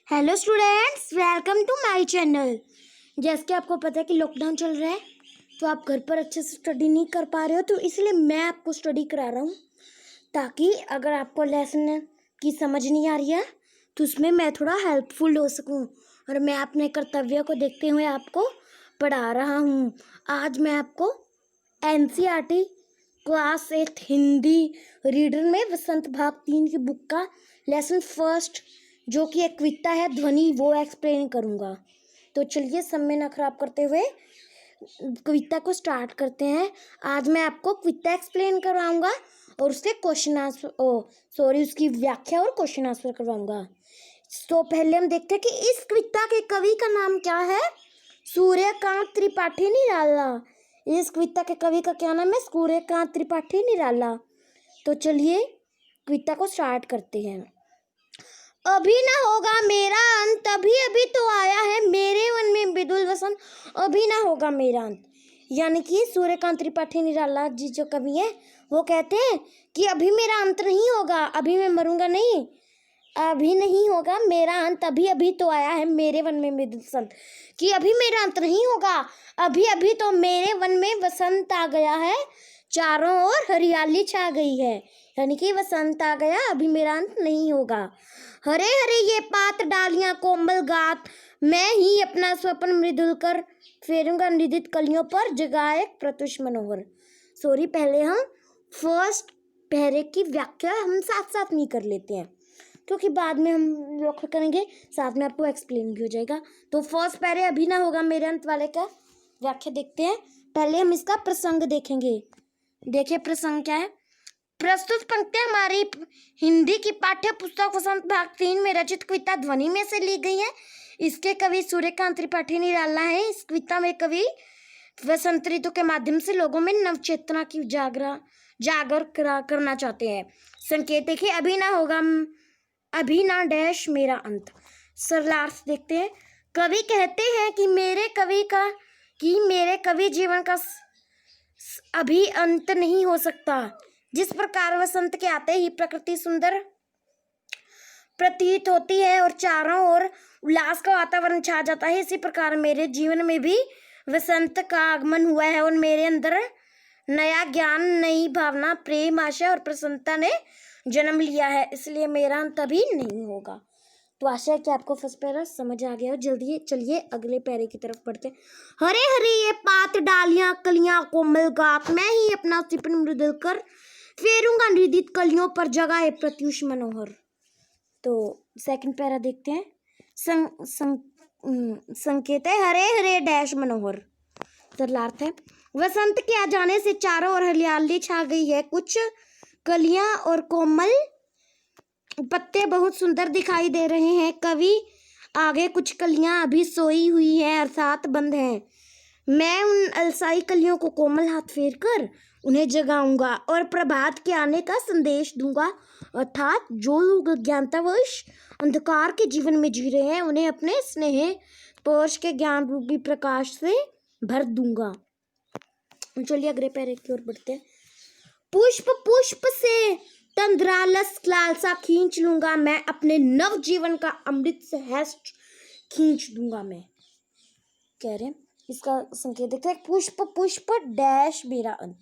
Hello students, welcome to my channel. जैसे कि आपको पता है कि लॉकडाउन चल रहा है, तो आप घर पर अच्छे से स्टडी नहीं कर पा रहे हो, तो इसलिए मैं आपको स्टडी करा रहा हूँ, ताकि अगर आपको लेसन की समझ नहीं आ रही है तो उसमें मैं थोड़ा हेल्पफुल हो सकूँ। और मैं अपने कर्तव्य को देखते हुए आपको पढ़ा रहा हूँ। आज मैं आपको एनसीईआरटी क्लास 8 हिंदी रीडर में वसंत भाग 3 की बुक का लेसन फर्स्ट, जो कि एक कविता है ध्वनि, वो एक्सप्लेन करूँगा। तो चलिए समय ना खराब करते हुए कविता को स्टार्ट करते हैं। आज मैं आपको कविता एक्सप्लेन करवाऊँगा और उसके क्वेश्चन आंसर उसकी व्याख्या और क्वेश्चन आंसर करवाऊँगा। तो पहले हम देखते हैं कि इस कविता के कवि का नाम क्या है। सूर्यकांत त्रिपाठी निराला। इस कविता के कवि का क्या नाम है? सूर्यकांत त्रिपाठी निराला। तो चलिए कविता को स्टार्ट करते हैं। अभी ना होगा मेरा अंत, अभी अभी तो आया है मेरे मन में बिदुल वसंत, अभी ना होगा मेरा अंत। यानी कि सूर्यकांत त्रिपाठी निराला जी जो कवि है, वो कहते हैं कि अभी मेरा अंत नहीं होगा, अभी मैं मरूंगा नहीं, अभी नहीं होगा मेरा अंत, अभी अभी तो आया है मेरे वन में बिदुल वसंत, कि अभी मेरा अंत नहीं होगा, अभी अभी तो मेरे वन में वसंत आ गया है, चारों ओर हरियाली छा गई है। यानी कि वसंत आ गया, अभी मेरा अंत नहीं होगा। हरे हरे ये पात डालियां कोमल गात, मैं ही अपना स्वप्न मृदुल कर फेरूंगा निदित कलियों पर, जगाए प्रत्युष मनोहर। पहले हम फर्स्ट पहरे की व्याख्या हम साथ साथ नहीं कर लेते हैं, क्योंकि बाद में हम व्याख्या करेंगे, साथ में आपको एक्सप्लेन भी हो जाएगा। तो फर्स्ट पहरे अभी ना होगा मेरे अंत वाले का व्याख्या देखते हैं। पहले हम इसका प्रसंग देखेंगे। देखिए प्रसंग क्या है। प्रस्तुत पंक्तियां हमारी हिंदी की पाठ्य पुस्तक वसंत भाग 3 में रचित कविता ध्वनि में से ली गई है। इसके कवि सूर्यकांत त्रिपाठी निराला है। इस कविता में कवि वसंत ऋतु के माध्यम से लोगों में नव चेतना की जागर करना चाहते हैं। संकेत देखिए, अभी ना होगा, अभी ना डैश मेरा अंत। सरलार्थ देखते हैं। कवि कहते हैं कि मेरे कवि जीवन का अभी अंत नहीं हो सकता। जिस प्रकार वसंत के आते ही प्रकृति सुंदर प्रतीत होती है और चारों ओर उल्लास का वातावरण छा जाता है, इसी प्रकार मेरे जीवन में भी वसंत का आगमन हुआ है और मेरे अंदर नया ज्ञान, नई भावना, प्रेम, आशा और प्रसन्नता ने जन्म लिया है, इसलिए मेरा अंत अभी नहीं होगा। तो आशा है कि आपको फर्स्ट पैरा समझ आ गया हो। जल्दी चलिए अगले पैरे की तरफ बढ़ते। हरे हरे ये पात डालियां कलियां कोमल गात, मैं ही अपना स्वप्न मृदुल कर फेरूंगा निदित कलियों पर, जगाए प्रत्युष मनोहर। तो सेकंड पैरा देखते हैं। संकेत है हरे हरे डैश मनोहर। सरलार्थ है वसंत के आ जाने से चारों ओर हरियाली छा गई है, कुछ कलियां और कोमल पत्ते बहुत सुंदर दिखाई दे रहे हैं। कवि आगे कुछ कलियां अभी सोई हुई हैं अर्थात बंद हैं। मैं उन अलसाई कलियों को कोमल हाथ फेर कर उन्हें जगाऊंगा और प्रभात के आने का संदेश दूंगा, अर्थात जो लोग अज्ञानतावश अंधकार के जीवन में जी रहे हैं, उन्हें अपने स्नेह स्पर्श के ज्ञान रूपी प्रकाश से भर दूंगा। चलिए अगले पैरे की ओर बढ़ते हैं। पुष्प पुष्प से तंद्रालस लालसा खींच लूंगा मैं, अपने नव जीवन का अमृत से हैस्ट खींच दूंगा मैं। कह रहे हैं इसका संकेत देखते हैं। पुष्प पुष्प डैश मेरा अंत।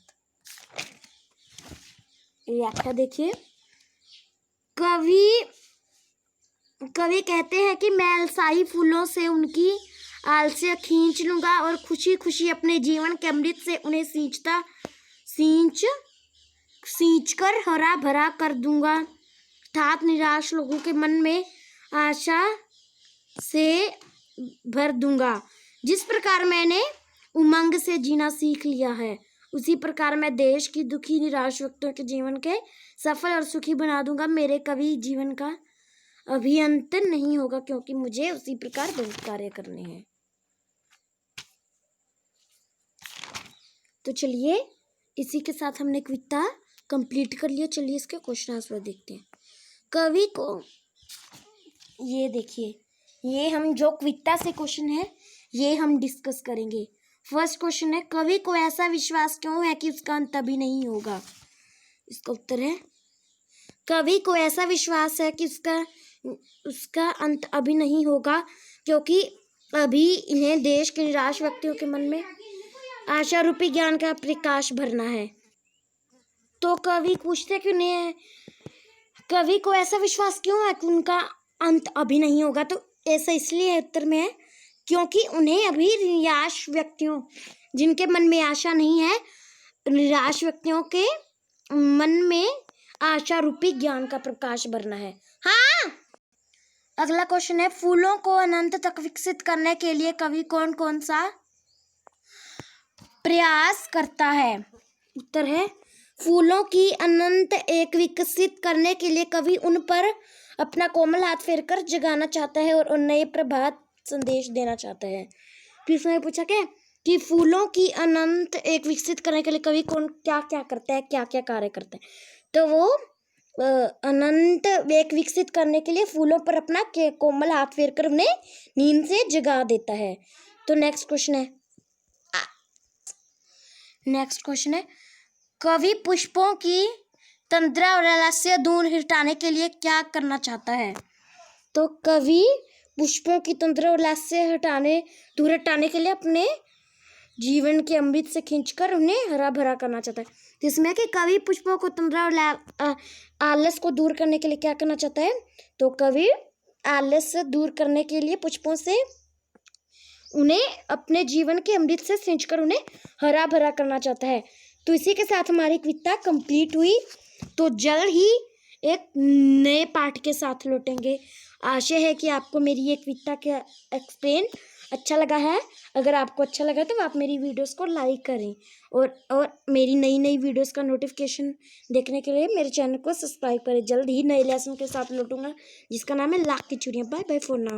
व्याख्या देखिए। कवि कहते हैं कि मैं अलसाई फूलों से उनकी आलस्य खींच लूंगा और खुशी खुशी अपने जीवन के अमृत से उन्हें सींच कर हरा भरा कर दूंगा, अर्थात निराश लोगों के मन में आशा से भर दूंगा। जिस प्रकार मैंने उमंग से जीना सीख लिया है, उसी प्रकार मैं देश की दुखी निराश व्यक्तियों के जीवन के सफल और सुखी बना दूंगा। मेरे कवि जीवन का अभी अंत नहीं होगा, क्योंकि मुझे उसी प्रकार बहुत कार्य करने हैं। तो चलिए इसी के साथ हमने कविता कंप्लीट कर लिया। चलिए इसके क्वेश्चन आंसर देखते हैं। कवि को ये देखिए, ये हम जो कविता से क्वेश्चन है ये हम डिस्कस करेंगे। फर्स्ट क्वेश्चन है, कवि को ऐसा विश्वास क्यों है कि उसका अंत अभी नहीं होगा? इसका उत्तर है, कवि को ऐसा विश्वास है कि उसका उसका अंत अभी नहीं होगा, क्योंकि अभी इन्हें देश के निराश व्यक्तियों के मन में आशा रूपी ज्ञान का प्रकाश भरना है। तो कवि पूछते क्यों नहीं है, कवि को ऐसा विश्वास क्यों है कि उनका अंत अभी नहीं होगा? तो ऐसा इसलिए उत्तर में है क्योंकि उन्हें अभी निराश व्यक्तियों, जिनके मन में आशा नहीं है, निराश व्यक्तियों के मन में आशा रूपी ज्ञान का प्रकाश भरना है। हाँ, अगला क्वेश्चन है, फूलों को अनंत तक विकसित करने के लिए कवि कौन कौन सा प्रयास करता है? उत्तर है, फूलों की अनंत एक विकसित करने के लिए कवि उन पर अपना कोमल हाथ फेरकर जगाना चाहता है और नए प्रभात संदेश देना चाहता है। तो इसमें पूछा क्या कि फूलों की अनंत एक विकसित करने के लिए कवि कौन क्या क्या करता है, क्या क्या कार्य करता है? तो वो अनंत एक विकसित करने के लिए फूलों पर अपना कोमल हाथ फेरकर उन्हें नींद से जगा देता है। तो नेक्स्ट क्वेश्चन है, कवि पुष्पों की तंद्रा और आलस्य दूर हटाने के लिए क्या करना चाहता है? तो कवि पुष्पों की तंद्रा और आलस्य दूर हटाने के लिए अपने जीवन के अमृत से खींचकर उन्हें हरा भरा करना चाहता है। जिसमें कि कवि पुष्पों को तंद्रा और आलस को दूर करने के लिए क्या करना चाहता है? तो कवि आलस से दूर करने के लिए पुष्पों से उन्हें अपने जीवन के अमृत से खींचकर उन्हें हरा भरा करना चाहता है। तो इसी के साथ हमारी कविता कंप्लीट हुई। तो जल्द ही एक नए पाठ के साथ लौटेंगे। आशा है कि आपको मेरी ये कविता का एक्सप्लेन अच्छा लगा है। अगर आपको अच्छा लगा तो आप मेरी वीडियोस को लाइक करें और मेरी नई नई वीडियोस का नोटिफिकेशन देखने के लिए मेरे चैनल को सब्सक्राइब करें। जल्द ही नए लेसन के साथ लौटूंगा जिसका नाम है लाख की चूड़ियाँ। Bye bye for now.